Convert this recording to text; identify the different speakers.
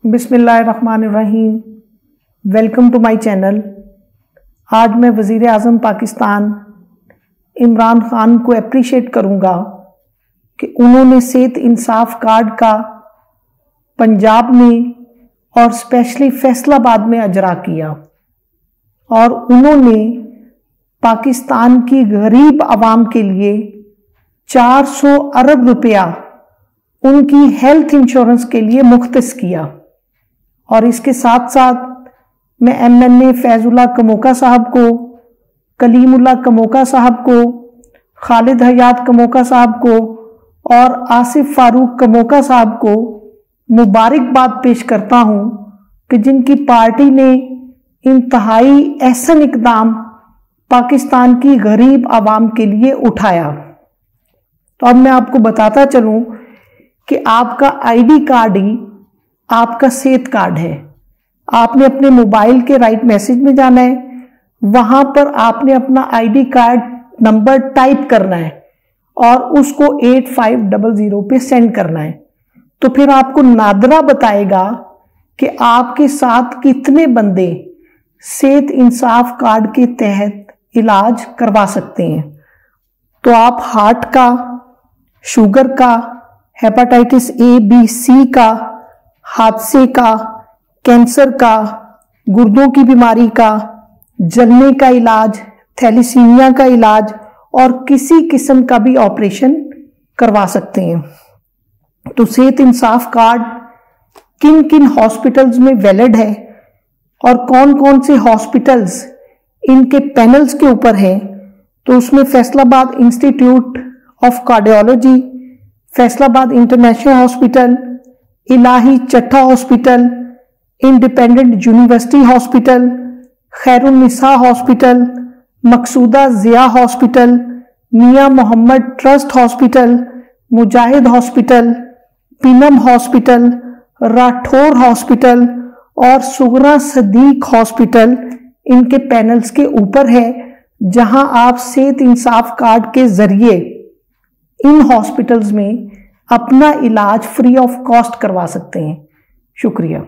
Speaker 1: बिस्मिल्लाहिर्रहमानिर्रहीम। Welcome to my channel. आज मैं वज़ीर आज़म पाकिस्तान इमरान ख़ान को अप्रिशिएट करूँगा कि उन्होंने सेहत इंसाफ कार्ड का पंजाब में और स्पेशली फैसलाबाद में अजरा किया और उन्होंने पाकिस्तान की गरीब आवाम के लिए 400 अरब रुपया उनकी हेल्थ इंश्योरेंस के लिए मुख्तस किया। और इसके साथ साथ मैं MNA फैजुल्ला कमोका साहब को, कलीमुल्ला कमोका साहब को, खालिद हयात कमोका साहब को और आसिफ फारूक कमोका साहब को मुबारकबाद पेश करता हूँ कि जिनकी पार्टी ने इंतहाई एहसन इकदाम पाकिस्तान की गरीब आवाम के लिए उठाया। तो अब मैं आपको बताता चलूँ कि आपका ID कार्ड ही आपका सेहत कार्ड है। आपने अपने मोबाइल के राइट मैसेज में जाना है, वहां पर आपने अपना ID कार्ड नंबर टाइप करना है और उसको 8500 पे सेंड करना है। तो फिर आपको नादरा बताएगा कि आपके साथ कितने बंदे सेहत इंसाफ कार्ड के तहत इलाज करवा सकते हैं। तो आप हार्ट का, शुगर का, हेपेटाइटिस A, B, C का, हादसे का, कैंसर का, गुर्दों की बीमारी का, जलने का इलाज, थैलीसीमिया का इलाज और किसी किस्म का भी ऑपरेशन करवा सकते हैं। तो सेहत इंसाफ कार्ड किन किन हॉस्पिटल्स में वैलिड है और कौन कौन से हॉस्पिटल्स इनके पैनल्स के ऊपर हैं, तो उसमें Faisalabad institute of cardiology, Faisalabad international hospital, Ilahi Chatta hospital, independent university hospital, Khairunnisa hospital, Maqsooda Zia hospital, Mian Muhammad trust hospital, Mujahid hospital, Peenam hospital, Rathore hospital और सुगरा सदीक हॉस्पिटल इनके पैनल्स के ऊपर है, जहां आप सेहत इंसाफ कार्ड के जरिए इन हॉस्पिटल्स में अपना इलाज फ्री ऑफ कॉस्ट करवा सकते हैं। शुक्रिया।